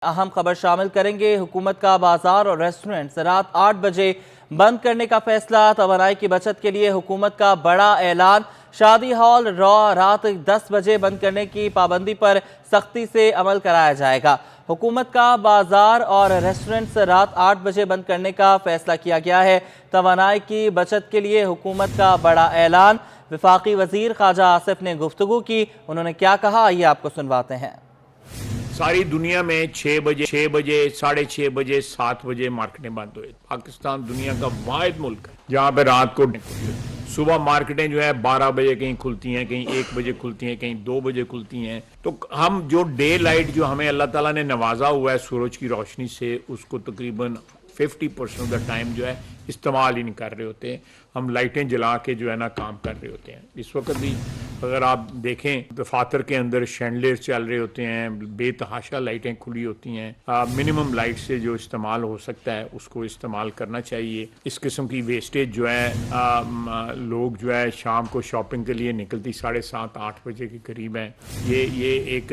اہم خبر شامل کریں گے۔ حکومت کا بازار اور ریسٹورنٹس رات 8 بجے بند کرنے کا فیصلہ۔ توانائی کی بچت کے لیے حکومت کا بڑا اعلان۔ شادی ہال رات 10 بجے بند کرنے کی پابندی پر سختی سے عمل کرایا جائے گا۔ حکومت کا بازار اور ریسٹورنٹس رات 8 بجے بند کرنے کا فیصلہ کیا گیا ہے۔ توانائی کی بچت کے لیے حکومت کا بڑا اعلان۔ وفاقی وزیر خواجہ آصف نے گفتگو کی۔ انہوں نے کیا کہا، آئیے آپ کو سنواتے ہیں۔ ساری دنیا میں 6 بجے، 6:30 بجے، 7 بجے مارکیٹیں بند ہوئے۔ پاکستان دنیا کا واحد ملک ہے جہاں پہ رات کو صبح مارکیٹیں جو ہے 12 بجے کہیں کھلتی ہیں، کہیں 1 بجے کھلتی ہیں، کہیں 2 بجے کھلتی ہیں۔ تو ہم جو ڈے لائٹ جو ہمیں اللہ تعالیٰ نے نوازا ہوا ہے سورج کی روشنی سے، اس کو تقریباً 50% آف دا ٹائم جو ہے استعمال ہی نہیں کر رہے ہوتے ہیں۔ ہم لائٹیں جلا کے جو ہے نا کام کر رہے ہوتے ہیں۔ اس وقت بھی اگر آپ دیکھیں دفاتر کے اندر شینڈلر چل رہے ہوتے ہیں، بے تحاشا لائٹیں کھلی ہوتی ہیں۔ منیمم لائٹ سے جو استعمال ہو سکتا ہے اس کو استعمال کرنا چاہیے۔ اس قسم کی ویسٹیج جو ہے لوگ جو ہے شام کو شاپنگ کے لیے نکلتی 7:30 8 بجے کے قریب ہیں۔ یہ ایک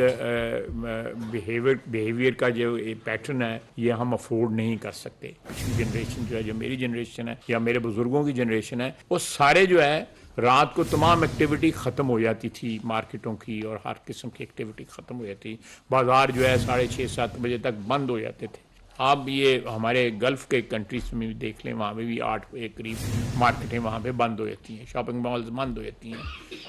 بیہیویئر کا جو پیٹرن ہے یہ ہم افورڈ نہیں کر سکتے۔ پچھلی جنریشن جو ہے، جو میری جنریشن ہے یا میرے بزرگوں کی جنریشن ہے، وہ سارے جو ہے رات کو تمام ایکٹیویٹی ختم ہو جاتی تھی، مارکیٹوں کی اور ہر قسم کی ایکٹیویٹی ختم ہو جاتی۔ بازار جو ہے 6:30 7 بجے تک بند ہو جاتے تھے۔ اب یہ ہمارے گلف کے کنٹریز میں بھی دیکھ لیں، وہاں پہ بھی 8 کے قریب مارکیٹیں وہاں پہ بند ہو جاتی ہیں، شاپنگ مالز بند ہو جاتی ہیں،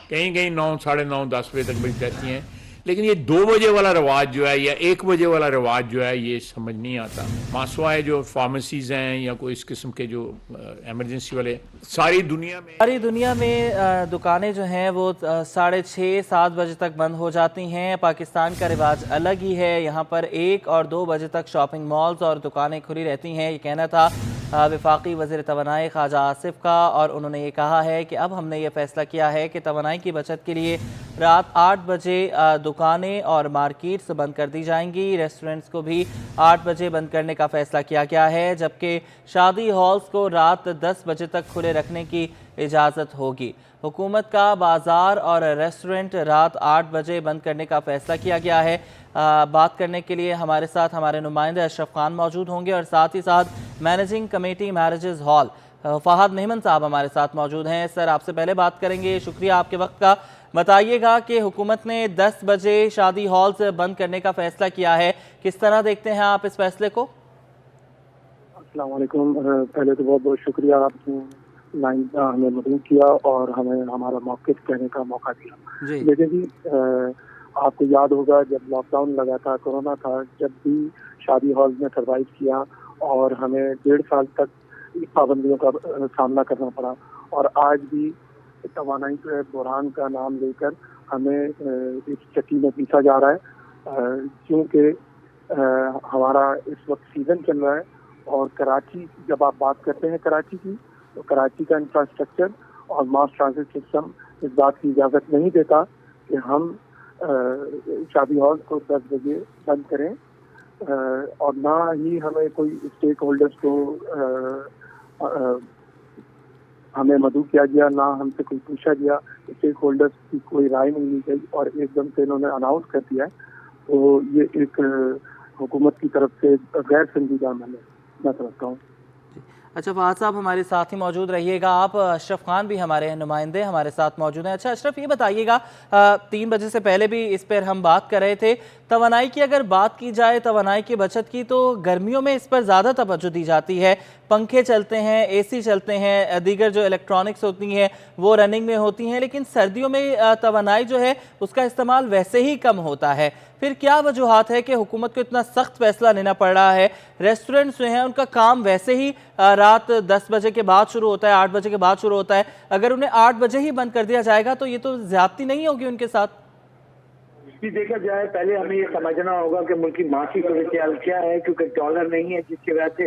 کہیں کہیں 9 9:30 10 بجے تک بج جاتی ہیں۔ لیکن یہ 2 بجے والا رواج جو ہے یا 1 بجے والا رواج جو ہے یہ سمجھ نہیں آتا۔ ماسوائے جو فارمیسیز ہیں یا کوئی اس قسم کے جو ایمرجنسی والے ساری دنیا میں دکانیں جو ہیں وہ 6:30 7 بجے تک بند ہو جاتی ہیں۔ پاکستان کا رواج الگ ہی ہے، یہاں پر 1 اور 2 بجے تک شاپنگ مالز اور دکانیں کھلی رہتی ہیں۔ یہ کہنا تھا وفاقی وزیر توانائی خواجہ آصف کا، اور انہوں نے یہ کہا ہے کہ اب ہم نے یہ فیصلہ کیا ہے کہ توانائی کی بچت کے لیے رات 8 بجے دکانیں اور مارکیٹس بند کر دی جائیں گی۔ ریسٹورنٹس کو بھی 8 بجے بند کرنے کا فیصلہ کیا گیا ہے، جبکہ شادی ہالز کو رات 10 بجے تک کھلے رکھنے کی اجازت ہوگی۔ حکومت کا بازار اور ریسٹورنٹ رات 8 بجے بند کرنے کا فیصلہ کیا گیا ہے۔ بات کرنے کے لیے ہمارے ساتھ ہمارے نمائندے اشرف خان موجود ہوں گے، اور ساتھ ہی ساتھ managing committee marriages hall Fahad مہمن صاحب ہمارے ساتھ موجود ہیں۔ سر، آپ سے پہلے بات کریں گے، شکریہ آپ کے وقت کا۔ بتائیے گا کہ حکومت نے 10 بجے شادی ہالز بند کرنے کا فیصلہ کیا ہے، کس طرح دیکھتے ہیں آپ اس فیصلے کو؟ السلام علیکم۔ پہلے تو بہت بہت شکریہ، آپ نے لائن ہمیں مدعو کیا اور ہمیں ہمارا موقف کہنے کا موقع دیا۔ لیکن جی آپ کو یاد ہوگا جب لاک ڈاؤن لگا تھا، کورونا تھا، جب بھی شادی ہال نے سروائیو کیا اور ہمیں 1.5 سال تک پابندیوں کا سامنا کرنا پڑا، اور آج بھی توانائی کے بحران کا نام لے کر ہمیں اس چکی میں پیسا جا رہا ہے، کیونکہ ہمارا اس وقت سیزن چل رہا ہے، اور کراچی جب آپ بات کرتے ہیں کراچی کی، تو کراچی کا انفراسٹرکچر اور ماس ٹرانزٹ سسٹم اس بات کی اجازت نہیں دیتا کہ ہم شادی ہال کو 10 بجے بند کریں، اور نہ ہی ہمیں کوئی اسٹیک ہولڈرز کو ہمیں مدعو کیا گیا، نہ ہم سے کوئی پوچھا گیا، اسٹیک ہولڈرز کی کوئی رائے نہیں لی گئی، اور ایک دم سے انہوں نے اناؤنس کر دیا ہے۔ تو یہ ایک حکومت کی طرف سے غیر سنجیدہ عمل ہے، میں سمجھتا ہوں۔ اچھا فہد صاحب ہمارے ساتھ ہی موجود رہیے گا آپ۔ اشرف خان بھی ہمارے نمائندے ہمارے ساتھ موجود ہیں۔ اچھا اشرف، یہ بتائیے گا، 3 بجے سے پہلے بھی اس پر ہم بات کر رہے تھے، توانائی کی اگر بات کی جائے، توانائی کی بچت کی، تو گرمیوں میں اس پر زیادہ توجہ دی جاتی ہے، پنکھے چلتے ہیں، اے سی چلتے ہیں، دیگر جو الیکٹرانکس ہوتی ہیں وہ رننگ میں ہوتی ہیں، لیکن سردیوں میں توانائی جو ہے اس کا استعمال ویسے ہی کم ہوتا ہے۔ پھر کیا وجوہات ہے کہ حکومت کو اتنا سخت فیصلہ لینا پڑ رہا ہے؟ ریسٹورنٹس جو ہیں ان کا کام ویسے ہی رات 10 بجے کے بعد شروع ہوتا ہے، 8 بجے کے بعد شروع ہوتا ہے، اگر انہیں 8 بجے ہی بند کر دیا جائے گا تو یہ تو زیادتی نہیں ہوگی ان کے ساتھ؟ دیکھا جائے پہلے ہمیں یہ سمجھنا ہوگا کہ ملک کی معاشی صورتحال کیا ہے، کیونکہ ڈالر نہیں ہے، جس کی وجہ سے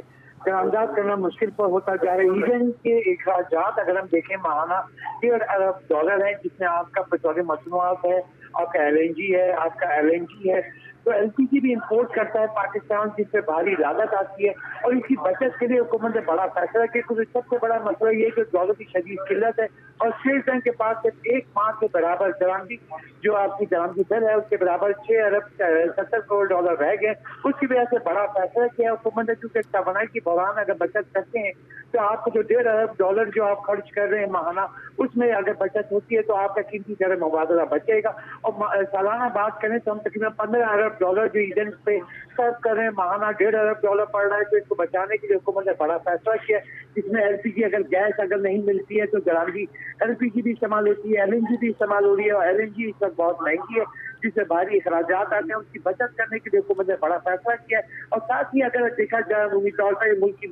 انداز کرنا مشکل پر ہوتا جا رہا ہے۔ ایون کے اخراجات اگر ہم دیکھیں ماہانہ 1.5 ارب ڈالر ہے، جس میں آپ کا پیٹرولیم مصنوعات ہے، آپ کا LNG ہے، آپ کا LNG ہے، तो LPG भी इंपोर्ट करता है पाकिस्तान, जिससे भारी लागत आती है और इसकी बचत के लिए हुकूमत ने बड़ा फैसला किया। क्योंकि सबसे बड़ा मसला ये है कि डॉलर की शदीद किल्लत है और स्टेट बैंक के पास सिर्फ एक माह के बराबर दरामदी जो आपकी दरामदी दर है उसके बराबर 6 अरब 70 करोड़ डॉलर रह गए। उसकी वजह से बड़ा फैसला किया हुकूमत ने, क्योंकि तवानाई की बहरान अगर बचत करते हैं तो आपको जो 1.5 अरब डॉलर जो आप खर्च कर रहे हैं माहाना, उसमें अगर बचत होती है तो आपका कीमती ज़र मुबादला बचेगा। और सालाना बात करें तो हम तकरीबन 15 अरब डॉलर जो ईंधन पे सर्व कर रहे हैं, माहाना 1.5 अरब डॉलर पड़ रहा है। तो इसको बचाने के लिए हुकूमत ने बड़ा फैसला किया, जिसमें LPG अगर गैस अगर नहीं मिलती है तो दरामदी LPG भी इस्तेमाल होती है, LNG भी इस्तेमाल हो रही है और LNG इस वक्त बहुत महंगी है जिससे भारी अखराजात आते हैं। उसकी बचत करने के लिए हुकूमत ने बड़ा फैसला किया है। और साथ ही अगर देखा जाए अमूमी तौर पर मुल्क की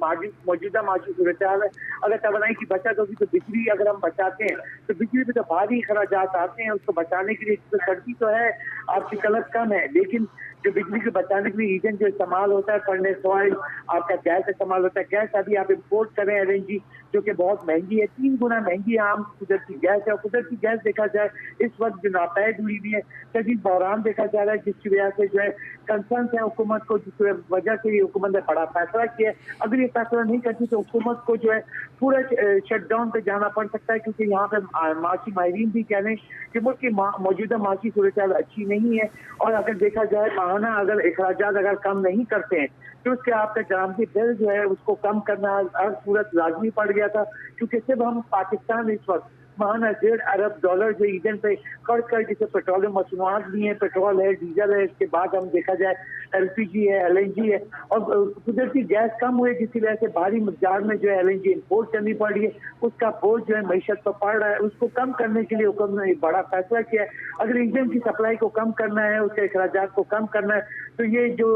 मौजूदा माशी सूरत हाल है, अगर तवानाई की बचत होगी तो बिजली अगर हम बचाते हैं तो बिजली में तो भारी अखराजात आते हैं। उसको बचाने के लिए सर्दी तो है, आपकी कलत कम है, लेकिन जो बिजली को बचाने के लिए ईंधन जो इस्तेमाल होता है, फर्नेस ऑयल, आपका गैस इस्तेमाल होता है। गैस अभी आप इम्पोर्ट करें LNG जो कि बहुत महंगी है, 3 गुना महंगी है आम कुदरती गैस है। और कुदरती गैस देखा जाए इस वक्त जो नापैद हुई हुई है, शदीद बहरान देखा जा रहा है, जिसकी वजह से जो है कंसर्न है हुकूमत को, जिसकी वजह से ये हुकूमत ने बड़ा फैसला किया है। अगर ये फैसला नहीं करती तो हुकूमत को जो है पूरा शटडाउन पे जाना पड़ सकता है, क्योंकि यहाँ पे माशी माहिरीन भी कह रहे हैं कि मुल्क की मौजूदा माशी सूरत हाल अच्छी नहीं है। और अगर देखा जाए माहाना अगर अखराजात अगर कम नहीं करते हैं तो उसके आपका दरामदी बिल जो है उसको कम करना हर सूरत लाजमी पड़ गया था, क्योंकि सिर्फ हम पाकिस्तान इस वक्त माहाना 1.5 अरब डॉलर जो ईंधन पे खर्च कर, जिसे पेट्रोलियम मसनूआत भी हैं, पेट्रोल है, डीजल है, इसके बाद हम देखा जाए LPG है, LNG है और कुदरती गैस कम हुई, जिसकी वजह से भारी मकदार में जो है LNG इंपोर्ट करनी पड़ रही है। उसका बोझ जो है मईशत पर पड़ रहा है, उसको कम करने के लिए हुकूमत ने बड़ा फैसला किया है। अगर ईंधन की सप्लाई को कम करना है, उसके अखराजात को कम करना है, तो ये जो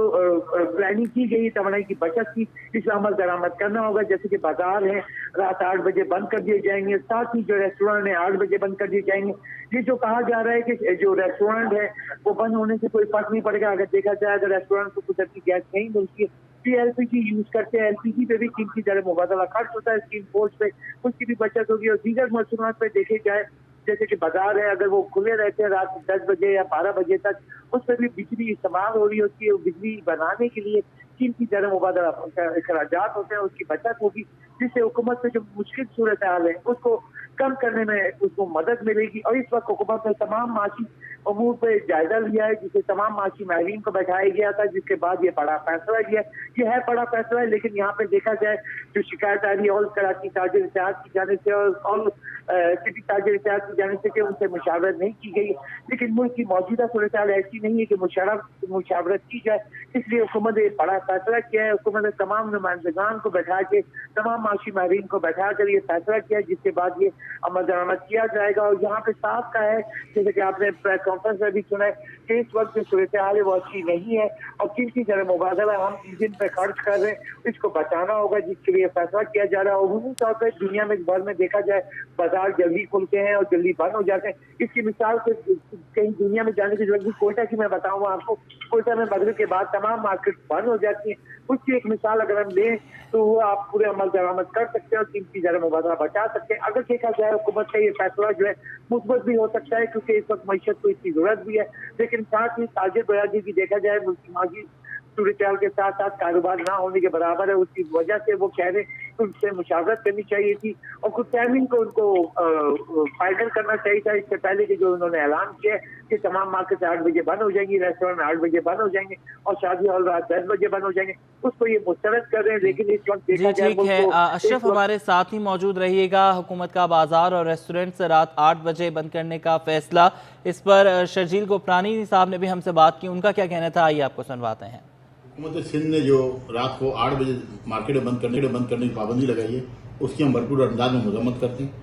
प्लानिंग की गई तवानाई की बचत की, इसमें अमल दरामद करना होगा। जैसे कि बाजार है रात 8 बजे बंद कर दिए जाएंगे, साथ ही जो रेस्टोरेंट है 8 बजे बंद कर दिए जाएंगे। ये जो कहा जा रहा है कि जो रेस्टोरेंट है वो बंद होने से कोई फर्क नहीं पड़ेगा। अगर देखा जाए अगर रेस्टोरेंट को कुदरती गैस नहीं मिलती है तो LPG यूज करते हैं, LPG पे भी कीमती ज़र मुबादला खर्च होता है, स्कीम पोस्ट पे उसकी भी बचत होगी। और दीगर मसनूआत पे देखे जाए जैसे कि बाजार है, अगर वो खुले रहते हैं रात 10 बजे या 12 बजे तक, उस पर भी बिजली इस्तेमाल हो रही होती है। बिजली बनाने के लिए कीमती ज़र मुबादला अखराजात होते हैं, उसकी बचत होगी, जिससे हुकूमत में जो मुश्किल सूरत हाल है उसको कम करने में उसको मदद मिलेगी। और इस वक्त हुकूमत ने तमाम माशी अमूर पे जायजा लिया है, जिसे तमाम माशी माहिरीन को बैठाया गया था, जिसके बाद ये बड़ा फैसला लिया। ये है बड़ा फैसला है, लेकिन यहाँ पे देखा जाए जो शिकायत आ रही है ऑल कराची ताजिर इत्तेहाद की जाने से और ऑल सिटी ताजिर इत्तेहाद की जाने से कि उनसे मुशावरत नहीं की गई, लेकिन मुल्क की मौजूदा सूरत हाल ऐसी नहीं है कि मुशावरत की जाए। इसलिए हुकूमत ने बड़ा फैसला किया है। हुकूमत ने तमाम नुमाइंदगान को बैठा के, तमाम माशी माहिरीन को बैठा कर ये फैसला किया, जिसके बाद ये अमल दरामद किया जाएगा। और यहाँ पे साफ का है, जैसे कि आपने प्रेस कॉन्फ्रेंस में भी सुना है कि इस वक्त जो सूरत हाल है वो अच्छी नहीं है और कीमती ज़र मुबादला हम ईंधन पे खर्च कर रहे हैं, इसको बचाना होगा, जिसके लिए फैसला किया जा रहा है। और तौर पर दुनिया में भर में देखा जाए बाजार जल्दी खुलते हैं और जल्दी बंद हो जाते हैं। इसकी मिसाल से कहीं दुनिया में जाने की जरूरत नहीं, कोयटा की मैं बताऊँ आपको, कोयटा में मगरिब के बाद तमाम मार्केट बंद हो जाती हैं। उसकी एक मिसाल अगर हम लें तो वो आप पूरे अमल दरामद कर सकते हैं और कीमती ज़र मुबादला बचा सकते हैं। अगर देखा जाए हुकूमत का ये फैसला जो है मुस्बत भी हो सकता है, क्योंकि इस वक्त मईशत को इसकी जरूरत भी है, लेकिन साथ ही ताजिर बयाजी भी देखा जाए मुल्क की माशी सूरत हाल के साथ साथ कारोबार ना होने के बराबर है। उसकी वजह से वो कह रहे कि उनसे मुशावरत करनी चाहिए थी और कुछ टाइमिंग को उनको फाइनल करना चाहिए था इससे पहले कि जो उन्होंने ऐलान किया कि तमाम मार्केट 8 बजे बंद हो जाएंगी, रेस्टोरेंट 8 बजे बंद हो जाएंगे और शादी हॉल रात 10 बजे बंद हो जाएंगे, उसको ये मुस्तरद कर रहे हैं। लेकिन इस वक्त देखा जाए ठीक है, अशरफ हमारे साथ ही मौजूद रहिएगा। हुकूमत का बाजार और रेस्टोरेंट से रात 8 बजे बंद करने का फैसला, इस पर शर्जील गोपरानी साहब ने भी हमसे बात की, उनका क्या कहना था, आइए आपको सुनवाते हैं। हुकूमत सिंध ने जो रात को 8 बजे मार्केट बंद करने की पाबंदी लगाई है, उसकी हम भरपूर अंदाज में मजम्मत करते हैं।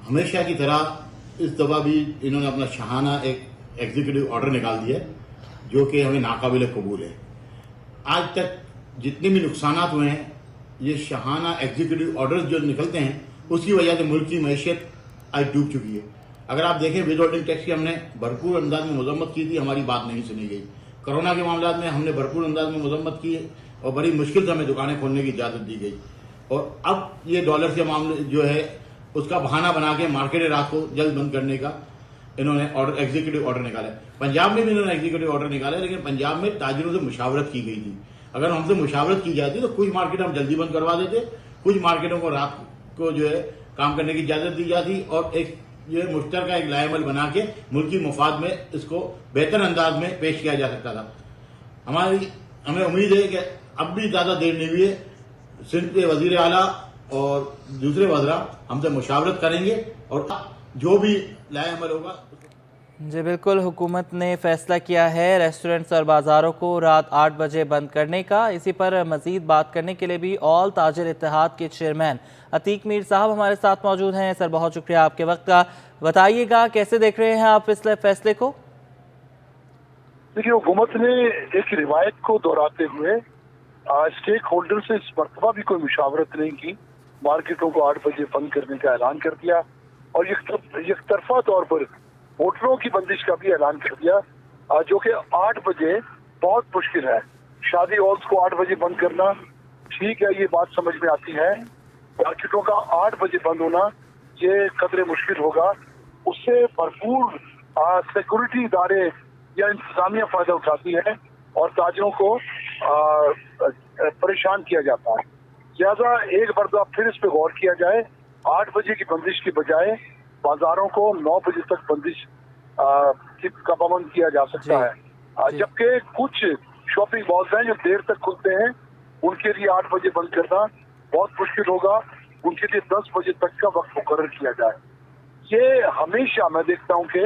हमेशा की तरह इस दफा भी इन्होंने अपना शाहाना एक एग्जीक्यूटिव ऑर्डर निकाल दिया है, जो कि हमें नाकाबिल कबूल है। आज तक जितने भी नुकसान हुए हैं, ये शाहाना एग्जीक्यूटिव ऑर्डर्स जो निकलते हैं, उसकी वजह से मुल्क की मैशियत आज डूब चुकी है। अगर आप देखें विद होल्डिंग टैक्स की हमने भरपूर अंदाज में मजम्मत की थी, हमारी बात नहीं सुनी गई। कोरोना के मामला में हमने भरपूर अंदाज में मजम्मत की है और बड़ी मुश्किल से हमें दुकानें खोलने की इजाज़त दी गई। और अब ये डॉलर के मामले जो है उसका बहाना बना के मार्केट रात को जल्द बंद करने का इन्होंने ऑर्डर एग्जीक्यूटिव ऑर्डर निकाला है। पंजाब में भी इन्होंने एग्जीक्यूटिव ऑर्डर निकाला है, लेकिन पंजाब में ताजिरों से मुशावरत की गई थी। अगर हमसे मुशावरत की जाती तो कुछ मार्केट हम जल्दी बंद करवा देते, कुछ मार्केटों को रात को जो है काम करने की इजाजत दी जाती और एक जो है मुश्तरका एक लाएमल बना के मुल्की मुफाद में इसको बेहतर अंदाज में पेश किया जा सकता था। हमें उम्मीद है कि अब भी ज्यादा देर नहीं हुई है, सिंध के वजीर आला और दूसरे वज़रा हमसे मुशावरत करेंगे और जो भी लाएमल होगा। जी बिल्कुल, हुकूमत ने फैसला किया है रेस्टोरेंट्स और बाज़ारों को रात 8 बजे बंद करने का। इसी पर मज़ीद बात करने के लिए भी ऑल ताजिर इत्तेहाद के चेयरमैन अतीक मीर साहब हमारे साथ मौजूद हैं। सर बहुत शुक्रिया आपके वक्त का। बताइएगा कैसे देख रहे हैं आप इस फैसले को? देखिए, हुकूमत ने एक रिवायत को दोहराते हुए स्टेक होल्डर से इस मरतबा भी कोई मुशावरत नहीं की, मार्केटों को 8 बजे बंद करने का ऐलान कर दिया और यकतरफा तौर पर होटलों की बंदिश का भी ऐलान कर दिया, जो कि 8 बजे बहुत मुश्किल है। शादी हॉल्स को 8 बजे बंद करना ठीक है, ये बात समझ में आती है। मार्केटों का 8 बजे बंद होना ये कदरे मुश्किल होगा। उससे भरपूर सिक्योरिटी इदारे या इंतजामिया फायदा उठाती है और ताजिरों को परेशान किया जाता है। लिहाजा एक मरतबा फिर इस पे गौर किया जाए, 8 बजे की बंदिश की बजाय बाजारों को 9 बजे तक बंदिश का पाबंद किया जा सकता है। जबकि कुछ शॉपिंग मॉल्स हैं जो देर तक खुलते हैं, उनके लिए 8 बजे बंद करना बहुत मुश्किल होगा, उनके लिए 10 बजे तक का वक्त मुकर्रर किया जाए। ये हमेशा मैं देखता हूँ कि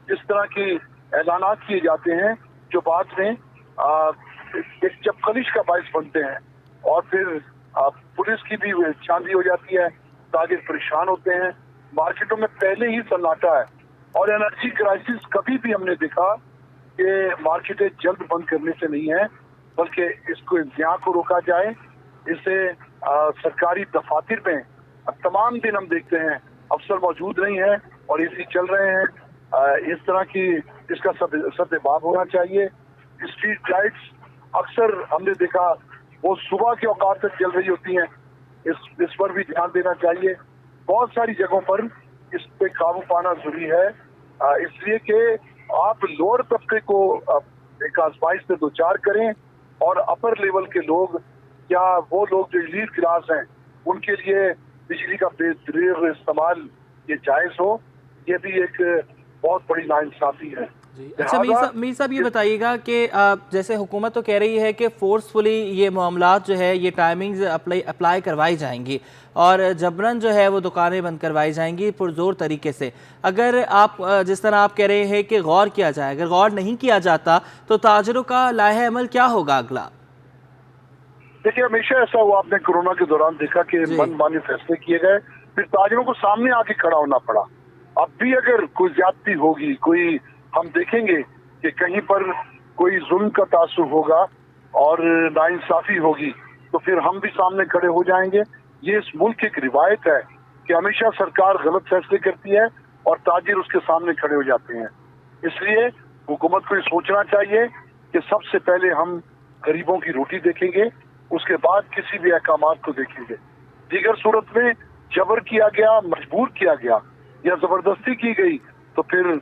इस तरह के ऐलानात किए जाते हैं जो बाद में एक चपकलिश का बायस बनते हैं और फिर पुलिस की भी चांदी हो जाती है, ताजिर परेशान होते हैं। मार्केटों में पहले ही सन्नाटा है और एनर्जी क्राइसिस कभी भी हमने देखा कि मार्केटें जल्द बंद करने से नहीं है, बल्कि इसको इंतजाम को रोका जाए। इससे सरकारी दफातर में तमाम दिन हम देखते हैं अफसर मौजूद नहीं है और एसी चल रहे हैं। इस तरह की इसका सद्देबाब होना चाहिए। स्ट्रीट लाइट्स अक्सर हमने देखा वो सुबह के औकात तक चल रही होती हैं, इस पर भी ध्यान देना चाहिए। बहुत सारी जगहों पर इस पे काबू पाना जरूरी है, इसलिए कि आप लोअर तबके को एक आजमाइश से दो चार करें और अपर लेवल के लोग या वो लोग जो एलीट क्लास हैं उनके लिए बिजली का बेदरीर इस्तेमाल ये जायज हो, ये भी एक बहुत बड़ी नाइंसाफी है। अच्छा मीर साहब ये बताइएगा कि जैसे हुकूमत तो कह रही है कि फोर्सफुली ये मामलात जो है ये टाइमिंग्स अप्लाई करवाई जाएंगी और जबरन जो है वो दुकानें बंद करवाई जाएंगी पुरजोर तरीके से। अगर आप जिस तरह आप कह रहे हैं कि गौर किया जाए, अगर गौर नहीं किया जाता तो ताजिरों का लाहे अमल क्या होगा अगला? देखिए, हमेशा ऐसा हुआ, आपने कोरोना के दौरान देखा कि मनमाने फैसले किए गए, फिर ताजिरों को सामने आके खड़ा होना पड़ा। अब भी अगर कोई ज्यादती होगी, कोई हम देखेंगे कि कहीं पर कोई जुल्म का तासुर होगा और नाइंसाफी होगी तो फिर हम भी सामने खड़े हो जाएंगे। ये इस मुल्क की एक रिवायत है कि हमेशा सरकार गलत फैसले करती है और ताजिर उसके सामने खड़े हो जाते हैं। इसलिए हुकूमत को ये सोचना चाहिए कि सबसे पहले हम गरीबों की रोटी देखेंगे, उसके बाद किसी भी अहकामात को देखेंगे। दीगर सूरत में जबर किया गया, मजबूर किया गया या जबरदस्ती की गई तो फिर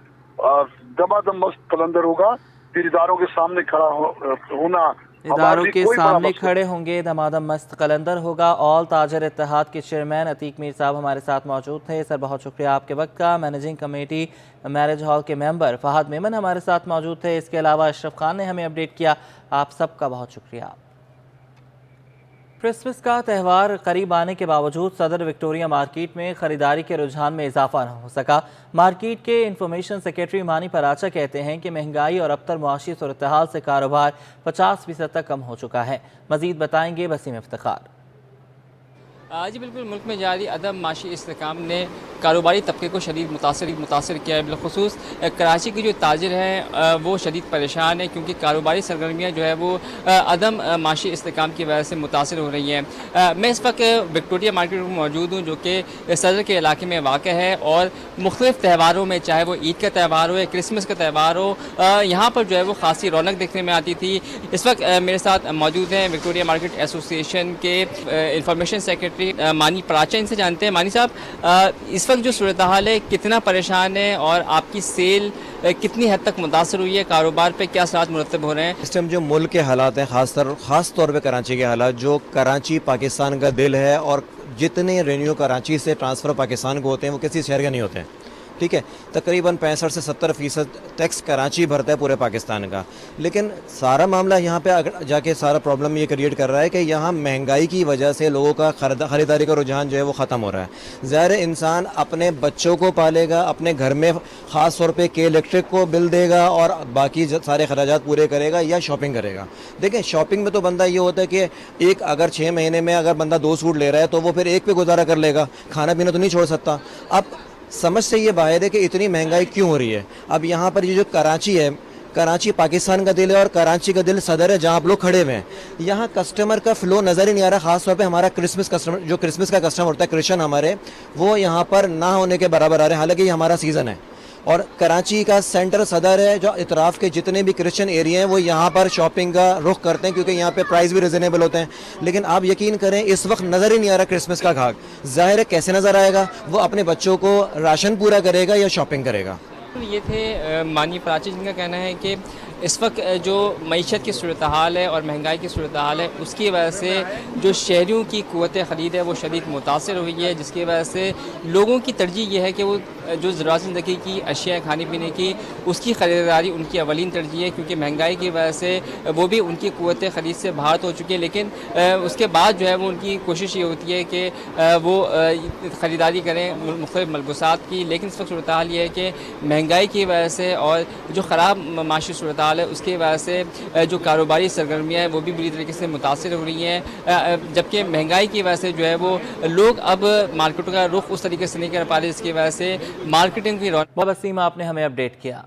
दमादम मस्त कलंदर होगा, फिर इदारों के सामने खड़ा होना, इदारों के सामने खड़े होंगे, दमादम मस्त कलंदर होगा। ऑल ताजिर इत्तेहाद के चेयरमैन अतीक मीर साहब हमारे साथ मौजूद थे। सर बहुत शुक्रिया आपके वक्त का। मैनेजिंग कमेटी मैरिज हॉल के मेंबर फहद मेमन हमारे साथ मौजूद थे। इसके अलावा अशरफ खान ने हमें अपडेट किया। आप सबका बहुत शुक्रिया। क्रिसमस का त्यौहार करीब आने के बावजूद सदर विक्टोरिया मार्केट में खरीदारी के रुझान में इजाफा न हो सका। मार्केट के इंफॉर्मेशन सेक्रेटरी मानी पराचा कहते हैं कि महंगाई और अबतर मुआशी सूरत-ए-हाल से कारोबार 50% तक कम हो चुका है। मजीद बताएंगे वसीम इफ्तिखार। जी बिल्कुल, मुल्क में जारी अदम माशी इस्तेहकाम ने कारोबारी तबके को शदीद मुतासर किया है। बिलखुसूस कराची के जो ताजिर हैं वो शदीद परेशान है क्योंकि कारोबारी सरगर्मियाँ जो है वो अदम माशी इस्तेहकाम की वजह से मुतासर हो रही हैं। मैं इस वक्त विक्टोरिया मार्केट में मौजूद हूँ जो कि सदर के इलाके में वाक़ है और मुख्तलिफ त्योहारों में, चाहे वो ईद का त्यौहार हो या क्रिसमस का त्यौहार हो, यहाँ पर जो है वो खासी रौनक देखने में आती थी। इस वक्त मेरे साथ मौजूद हैं विक्टोरिया मार्केट एसोसिएशन के इंफॉर्मेशन सेक्रेटरी मानी पराचा। इनसे जानते हैं, मानी साहब इस वक्त وقت جو صورتحال ہے کتنا پریشان ہے اور آپ کی سیل کتنی حد تک متاثر ہوئی ہے, کاروبار پہ کیا اثرات مرتب ہو رہے ہیں؟ اس ٹائم جو ملک کے حالات ہیں, خاص طور پہ کراچی کے حالات, جو کراچی پاکستان کا دل ہے اور جتنے رینیو کراچی سے ٹرانسفر پاکستان کو ہوتے ہیں وہ کسی شہر کے نہیں ہوتے ہیں, ٹھیک ہے. تقریباً 65 سے 70% ٹیکس کراچی بھرتا ہے پورے پاکستان کا. لیکن سارا معاملہ یہاں پہ جا کے سارا پرابلم یہ کریٹ کر رہا ہے کہ یہاں مہنگائی کی وجہ سے لوگوں کا خریداری کا رجحان جو ہے وہ ختم ہو رہا ہے. ظاہر انسان اپنے بچوں کو پالے گا, اپنے گھر میں خاص طور پہ کے الیکٹرک کو بل دے گا اور باقی سارے خراجات پورے کرے گا یا شاپنگ کرے گا. دیکھیں شاپنگ میں تو بندہ یہ ہوتا ہے کہ ایک اگر 6 مہینے میں اگر بندہ 2 سوٹ لے رہا ہے تو وہ پھر ایک پہ گزارا کر لے گا, کھانا پینا تو نہیں چھوڑ سکتا. اب سمجھ سے یہ باہر ہے کہ اتنی مہنگائی کیوں ہو رہی ہے. اب یہاں پر یہ جو کراچی ہے, کراچی پاکستان کا دل ہے اور کراچی کا دل صدر ہے جہاں آپ لوگ کھڑے ہوئے ہیں. یہاں کسٹمر کا فلو نظر ہی نہیں آ رہا. خاص طور پہ ہمارا کرسمس کسٹمر, جو کرسمس کا کسٹمر ہوتا ہے کرسچن ہمارے, وہ یہاں پر نہ ہونے کے برابر آ رہے ہیں, حالانکہ یہ ہمارا سیزن ہے. اور کراچی کا سینٹر صدر ہے, جو اطراف کے جتنے بھی کرسچن ایریا ہیں وہ یہاں پر شاپنگ کا رخ کرتے ہیں کیونکہ یہاں پہ پرائز بھی ریزنیبل ہوتے ہیں. لیکن آپ یقین کریں اس وقت نظر ہی نہیں آ رہا کرسمس کا گھاگ. ظاہر ہے کیسے نظر آئے گا, وہ اپنے بچوں کو راشن پورا کرے گا یا شاپنگ کرے گا. یہ تھے مانی پراچی, جن کا کہنا ہے کہ اس وقت جو معیشت کی صورتحال ہے اور مہنگائی کی صورتحال ہے اس کی وجہ سے جو شہریوں کی قوت خرید ہے وہ شدید متاثر ہوئی ہے, جس کی وجہ سے لوگوں کی ترجیح یہ ہے کہ وہ جو ضروریات زندگی کی اشیاء کھانے پینے کی اس کی خریداری ان کی اولین ترجیح ہے, کیونکہ مہنگائی کی وجہ سے وہ بھی ان کی قوت خرید سے باہر ہو چکی ہے. لیکن اس کے بعد جو ہے وہ ان کی کوشش یہ ہوتی ہے کہ وہ خریداری کریں مختلف ملبوسات کی. لیکن اس وقت صورتحال یہ ہے کہ مہنگائی کی وجہ سے اور جو خراب معاشی صورتحال ہے اس کی وجہ سے جو کاروباری سرگرمیاں ہیں وہ بھی بری طریقے سے متاثر ہو رہی ہیں, جبکہ مہنگائی کی وجہ سے جو ہے وہ لوگ اب مارکیٹوں کا رخ اس طریقے سے نہیں کر پا رہے, جس کی وجہ سے مارکیٹنگ کی وسیم آپ نے ہمیں اپڈیٹ کیا.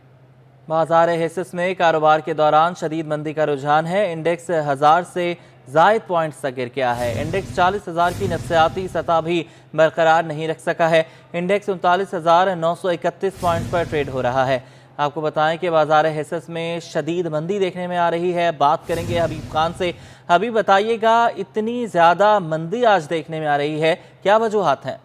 بازار حصص میں کاروبار کے دوران شدید مندی کا رجحان ہے. انڈیکس 1000 سے زائد پوائنٹس تک گر گیا ہے. انڈیکس 40,000 کی نفسیاتی سطح بھی برقرار نہیں رکھ سکا ہے. انڈیکس 39,931 پوائنٹس پر ٹریڈ ہو رہا ہے. آپ کو بتائیں کہ بازار حصص میں شدید مندی دیکھنے میں آ رہی ہے. بات کریں گے حبیب خان سے. حبیب بتائیے گا, اتنی زیادہ مندی آج دیکھنے میں آ رہی ہے, کیا وجوہات ہیں؟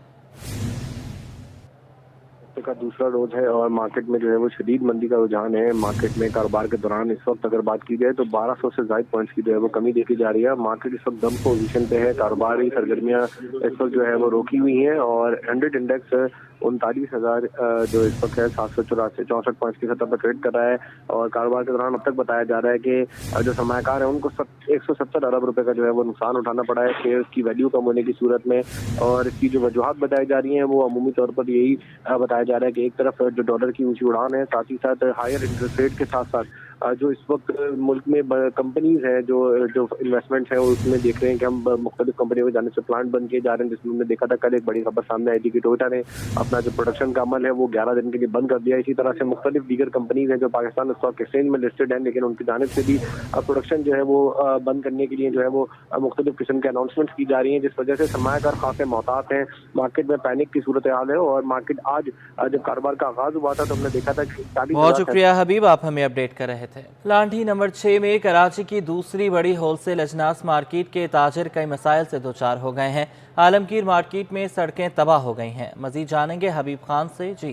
کا دوسرا روز ہے اور مارکیٹ میں جو ہے وہ شدید مندی کا رجحان ہے. مارکیٹ میں کاروبار کے دوران اس وقت اگر بات کی جائے تو 1200 سے زائد پوائنٹس کی جو ہے وہ کمی دیکھی جا رہی ہے. مارکیٹ اس وقت ڈم پوزیشن پہ ہے, کاروباری سرگرمیاں اس وقت جو ہے وہ روکی ہوئی ہیں اور 100 انڈیکس 39,000 جو اس وقت ہے 764 پوائنٹس کی سطح پر ٹریڈ کر رہا ہے. اور کاروبار کے دوران اب تک بتایا جا رہا ہے کہ جو سرمایہ کار ہیں ان کو 170 ارب روپے کا جو ہے وہ نقصان اٹھانا پڑا ہے شیئر کی ویلیو کم ہونے کی صورت میں. اور اس کی جو وجوہات بتائی جا رہی ہیں وہ عمومی طور پر یہی بتایا جا رہا ہے کہ ایک طرف جو ڈالر کی اونچی اڑان ہے, ساتھ ہی ساتھ ہائر انٹرسٹ ریٹ کے ساتھ ساتھ جو اس وقت ملک میں کمپنیز ہیں جو انویسٹمنٹس ہیں اس میں دیکھ رہے ہیں کہ ہم مختلف کمپنیوں کی جانب سے پلانٹ بند کیے جا رہے ہیں, جس میں ہم نے دیکھا تھا کل ایک بڑی خبر سامنے آئی تھی کہ ٹوئوٹا نے اپنا جو پروڈکشن کا عمل ہے وہ 11 دن کے لیے بند کر دیا. اسی طرح سے مختلف دیگر کمپنیز ہیں جو پاکستان اسٹاک ایکسچینج میں لسٹڈ ہیں لیکن ان کی جانب سے بھی پروڈکشن جو ہے وہ بند کرنے کے لیے جو ہے وہ مختلف قسم کے اناؤنسمنٹس کی جا رہی ہیں, جس وجہ سے سرمایہ کار خاصے محتاط ہیں. مارکیٹ میں پینک کی صورتحال ہے اور مارکیٹ آج جب کاروبار کا آغاز ہوا تھا تو ہم نے دیکھا تھا کہ بہت شکریہ حبیب, آپ ہمیں اپڈیٹ کر رہے تھے. لانڈھی نمبر 6 میں کراچی کی دوسری بڑی ہول سیل اجناس مارکیٹ کے تاجر کئی مسائل سے دوچار ہو گئے ہیں. عالمگیر مارکیٹ میں سڑکیں تباہ ہو گئی ہیں. مزید جانیں گے حبیب خان سے. جی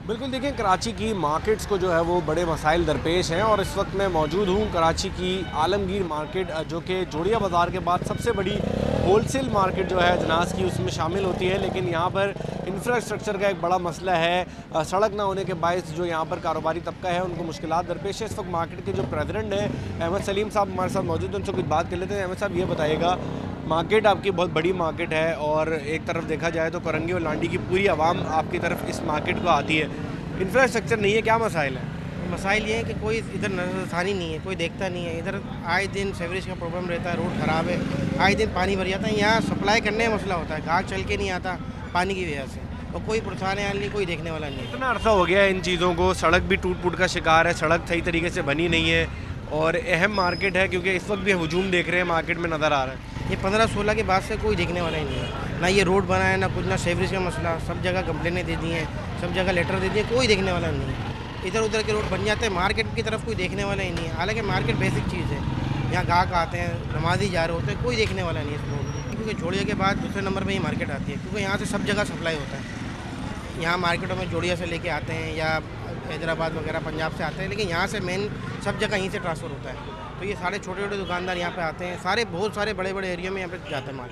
بالکل, دیکھیں کراچی کی مارکیٹس کو جو ہے وہ بڑے مسائل درپیش ہیں اور اس وقت میں موجود ہوں کراچی کی عالمگیر مارکیٹ جو کہ جوڑیا بازار کے بعد سب سے بڑی ہول سیل مارکیٹ جو ہے اجناس کی اس میں شامل ہوتی ہے. لیکن یہاں پر انفراسٹرکچر کا ایک بڑا مسئلہ ہے. سڑک نہ ہونے کے باعث جو یہاں پر کاروباری طبقہ ہے ان کو مشکلات درپیش ہے. اس وقت مارکیٹ کے جو پریزیڈنٹ ہیں احمد سلیم صاحب ہمارے ساتھ موجود ہیں, ان سے کچھ بات کر لیتے ہیں. احمد صاحب یہ بتائیے گا, مارکیٹ آپ کی بہت بڑی مارکیٹ ہے اور ایک طرف دیکھا جائے تو کرنگی اور لانڈی کی پوری عوام آپ کی طرف اس مارکیٹ کو آتی ہے, انفراسٹرکچر نہیں ہے, کیا مسائل ہیں؟ مسائل یہ ہے کہ کوئی ادھر نظر ثانی نہیں ہے, کوئی دیکھتا نہیں ہے. ادھر آئے دن سیوریج کا پرابلم رہتا ہے, روڈ خراب ہے, آئے دن پانی بھر جاتا ہے. یہاں سپلائی کرنے کا مسئلہ ہوتا ہے, گاہک چل کے نہیں آتا پانی کی وجہ سے, اور کوئی پرسان حال نہیں, کوئی دیکھنے والا نہیں. اتنا عرصہ ہو گیا ہے ان چیزوں کو, سڑک بھی ٹوٹ پھوٹ کا شکار ہے, سڑک صحیح طریقے سے بنی نہیں ہے اور اہم مارکیٹ ہے کیونکہ اس وقت بھی ہجوم دیکھ رہے ہیں مارکیٹ میں نظر آ رہا ہے. یہ 15-16 کے بعد سے کوئی دیکھنے والا ہی نہیں ہے, نہ یہ روڈ بنا ہے نہ کچھ, نہ سیوریج کا مسئلہ. سب جگہ کمپلینیں دے دی ہیں, سب جگہ لیٹر دے دیے, کوئی دیکھنے والا نہیں ہے. ادھر ادھر کے روڈ بن جاتے ہیں, مارکیٹ کی طرف کوئی دیکھنے والا ہی نہیں ہے. حالانکہ مارکیٹ بیسک چیز ہے, یہاں گاہک آتے ہیں, نمازی جا رہے ہوتے ہیں, کوئی دیکھنے والا نہیں ہے اس روڈ. کیونکہ جوڑیے کے بعد دوسرے نمبر پہ یہ مارکیٹ آتی ہے کیونکہ یہاں سے سب جگہ سپلائی ہوتا ہے. यहाँ मार्केटों में जोड़िया से लेके आते हैं या हैदराबाद वगैरह पंजाब से आते हैं, लेकिन यहाँ से मेन सब जगह यहीं से ट्रांसफ़र होता है। तो ये सारे छोटे छोटे दुकानदार यहाँ पे आते हैं, सारे बहुत सारे बड़े बड़े एरिया में यहाँ पे जाता है माल।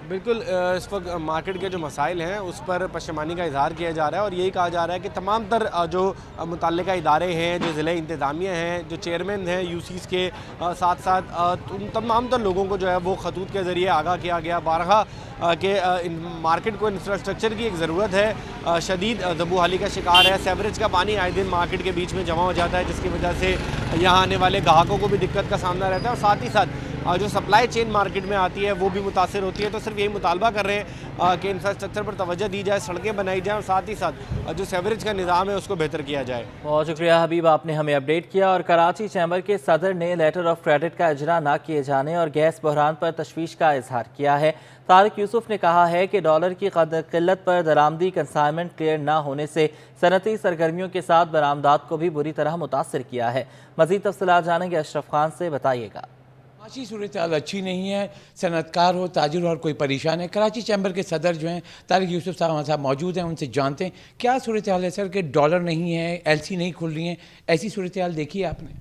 बिल्कुल इस वक्त मार्केट के जो मसाइल हैं उस पर पशेमानी का इजहार किया जा रहा है और यही कहा जा रहा है कि तमाम तर जो मुतल्लिका इदारे हैं, जो ज़िले इंतज़ामिया हैं, जो चेयरमैन हैं यूसीस के, साथ साथ उन तमाम तर लोगों को जो है वो खतूत के ज़रिए आगाह किया गया बारहा कि मार्केट को इंफ्रास्ट्रक्चर की एक ज़रूरत है। शदीद ज़बूहाली का शिकार है, सेवरेज का पानी आए दिन मार्केट के बीच में जमा हो जाता है, जिसकी वजह से यहाँ आने वाले ग्राहकों को भी दिक्कत का सामना रहता है और साथ ही साथ जो सप्लाई चेन मार्केट में आती है वो भी मुतासर होती है। तो सिर्फ यही मुतालबा कर रहे हैं कि इंफ्रास्ट्रक्चर पर तवज्जो दी जाए, सड़कें बनाई जाएँ और साथ ही साथ जो सेवरेज का निज़ाम है उसको बेहतर किया जाए। बहुत शुक्रिया हबीब, आपने हमें अपडेट किया। और कराची चैम्बर के सदर ने लेटर ऑफ क्रेडिट का इजरा न किए जाने और गैस बहरान पर तशवीश का इजहार किया है। तारिक यूसुफ ने कहा है कि डॉलर की किल्लत पर दरामदी कंसाइनमेंट क्लियर न होने से सनती सरगर्मियों के साथ बरामदात को भी बुरी तरह मुतासर किया है। मज़ीद तफसीलात जानेंगे अशरफ खान से, बताइएगा। माशी सूरत हाल अच्छी नहीं है, सनतकार हो, ताजिर हो, और कोई परेशान है। कराची चैम्बर के सदर जो हैं तारिक यूसुफ साहब हमारे साथ मौजूद हैं, उनसे जानते हैं क्या सूरत हाल है सर कि डॉलर नहीं है, एलसी नहीं खुल रही है, ऐसी सूरत हाल देखी है आपने?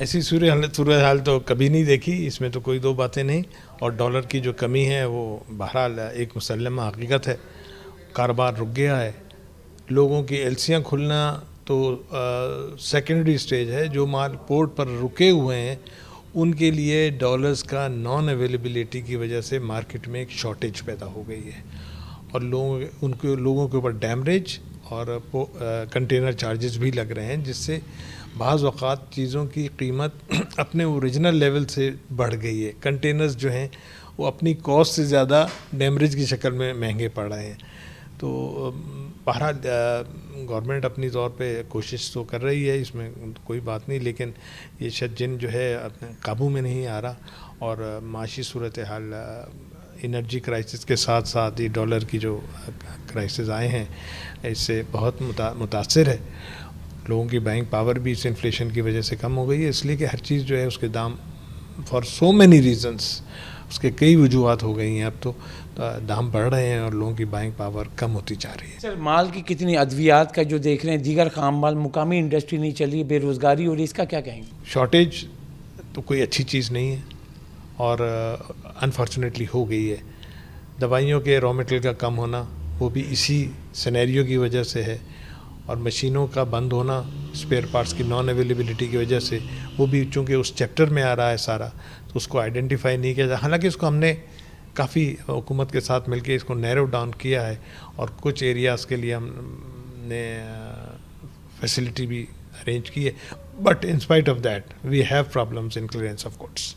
ऐसी सूरत हाल तो कभी नहीं देखी, इसमें तो कोई दो बातें नहीं। और डॉलर की जो कमी है वो बहरहाल एक मुसल्लमा हकीकत है। कारोबार रुक गया है, लोगों की एलसियाँ खुलना तो सेकेंडरी स्टेज है। जो माल पोर्ट पर रुके हुए हैं उनके लिए डॉलर्स का नॉन अवेलेबिलिटी की वजह से मार्केट में एक शॉर्टेज पैदा हो गई है और लोगों के ऊपर डैमरेज और कंटेनर चार्जेस भी लग रहे हैं, जिससे बाज़ औक़ात चीज़ों की कीमत अपने ओरिजिनल लेवल से बढ़ गई है। कंटेनर्स जो हैं वो अपनी कॉस्ट से ज़्यादा डैमरेज की शक्ल में महंगे पड़ रहे हैं। तो बहरहाल गवर्नमेंट अपनी तौर पे कोशिश तो कर रही है, इसमें कोई बात नहीं, लेकिन ये शदजिन जो है अपने काबू में नहीं आ रहा। और माशी सूरत हाल एनर्जी क्राइसिस के साथ साथ ये डॉलर की जो क्राइसिस आए हैं इससे बहुत मुतासर है। लोगों की बाइंग पावर भी इस इन्फ्लेशन की वजह से कम हो गई है, इसलिए कि हर चीज़ जो है उसके दाम फॉर सो मैनी रीजंस उसके कई वजूहत हो गई हैं। अब तो दाम बढ़ रहे हैं और लोगों की बाइंग पावर कम होती जा रही है। सर माल की कितनी अद्वियात का जो देख रहे हैं, दीगर खाम माल, मुकामी इंडस्ट्री नहीं चली, बेरोज़गारी हो रही, इसका क्या कहेंगे? शॉर्टेज तो कोई अच्छी चीज़ नहीं है और अनफॉर्चुनेटली हो गई है। दवाइयों के रॉ मटेरियल का कम होना वो भी इसी सिनेरियो की वजह से है और मशीनों का बंद होना, स्पेयर पार्ट्स की नॉन अवेलेबिलिटी की वजह से, वो भी चूँकि उस चैप्टर में आ रहा है सारा, तो उसको आइडेंटिफाई नहीं किया जाए। हालांकि इसको हमने काफ़ी हुकूमत के साथ मिलकर इसको नैरो डाउन किया है और कुछ एरियाज़ के लिए हमने फैसिलिटी भी अरेंज की है, but in spite of that we have problems in clearance of goods.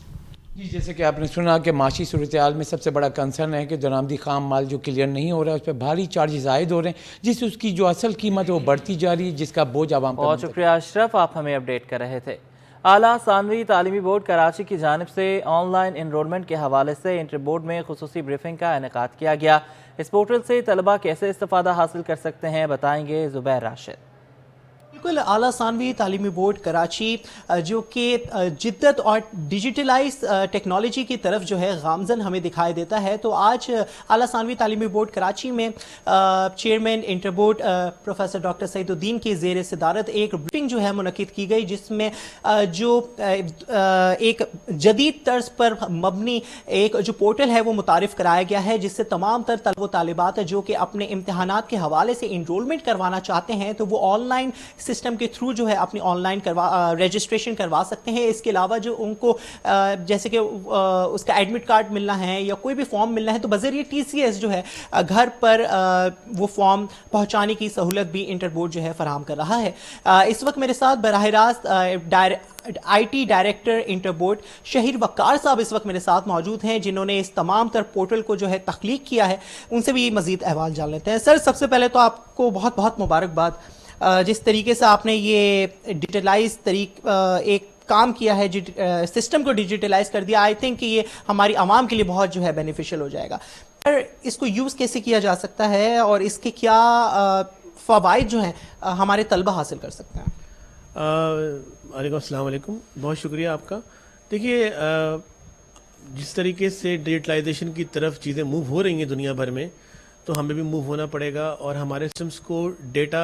जी, जैसे कि आपने सुना कि माशी सूरत हाल में सबसे बड़ा कंसर्न है कि दरामदी खाम माल जो क्लियर नहीं हो रहा है उस पर भारी चार्जेस आयद हो रहे हैं, जिससे उसकी जो असल कीमत है वो बढ़ती जा रही है, जिसका बोझ आवाम पर। बहुत शुक्रिया अशरफ, आप हमें अपडेट कर रहे थे। आला सानवी तालीमी बोर्ड कराची की जानिब से ऑनलाइन इनरोलमेंट के हवाले से इंटर बोर्ड में खुसूसी ब्रीफिंग का इनेकाद किया गया। इस पोर्टल से तलबा कैसे इस्तेफादा हासिल कर सकते हैं, बताएंगे ज़ुबैर राशिद। बिल्कुल, आला सानवी तालीमी बोर्ड कराची जो कि जिद्दत और डिजिटलाइज टेक्नोलॉजी की तरफ जो है गामजन हमें दिखाई देता है। तो आज आला सानवी तालीमी बोर्ड कराची में chairman inter board professor doctor Saeeduddin की ज़ेर सदारत एक ब्रीफिंग जो है मुनक़िद की गई, जिसमें जो एक जदीद तर्ज पर मबनी एक जो पोर्टल है वो मुतारिफ़ कराया गया है, जिससे तमाम तर तलब व तालिबात जो कि अपने इम्तहानात के हवाले से इनरोलमेंट करवाना चाहते हैं तो वो ऑनलाइन सिस्टम के थ्रू जो है अपनी ऑनलाइन रजिस्ट्रेशन करवा सकते हैं। इसके अलावा जो उनको जैसे कि उसका एडमिट कार्ड मिलना है या कोई भी फॉर्म मिलना है तो बज़रिए TCS जो है घर पर वो फॉर्म पहुंचाने की सहूलत भी इंटर बोर्ड जो है फराहम कर रहा है। इस वक्त मेरे साथ बराह रास्त IT director inter board Shaheer Waqar साहब इस वक्त मेरे साथ मौजूद हैं, जिन्होंने इस तमाम तर पोर्टल को जो है तख्लीक किया है। उनसे भी मज़ीद अहवाल जान लेते हैं। सर, सबसे पहले तो आपको बहुत बहुत मुबारकबाद, जिस तरीके से आपने ये डिजिटलाइज एक काम किया है, सिस्टम को डिजिटलाइज कर दिया। आई थिंक कि ये हमारी आवाम के लिए बहुत जो है बेनिफिशियल हो जाएगा। पर इसको यूज़ कैसे किया जा सकता है और इसके क्या फ़वाइद जो हैं हमारे तलबा हासिल कर सकते हैं? अस्सलाम वालेकुम, बहुत शुक्रिया आपका। देखिए, जिस तरीके से डिजिटलाइजेशन की तरफ चीज़ें मूव हो रही हैं दुनिया भर में, تو ہمیں بھی موو ہونا پڑے گا اور ہمارے سسٹمس کو ڈیٹا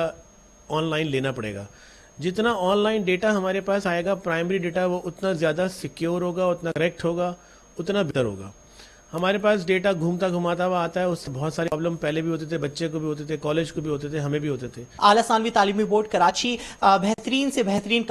آن لائن لینا پڑے گا. جتنا آن لائن ڈیٹا ہمارے پاس آئے گا پرائمری ڈیٹا وہ اتنا زیادہ سیکیور ہوگا, اتنا کریکٹ ہوگا, اتنا بہتر ہوگا. ہمارے پاس ڈیٹا گھومتا گھماتا ہوا آتا ہے, اس سے بہت سارے پرابلم پہلے بھی ہوتے تھے, بچے کو بھی ہوتے تھے, کالج کو بھی ہوتے تھے, ہمیں بھی ہوتے تھے. اعلیٰ ثانوی تعلیمی بورڈ کراچی بہترین سے بہترین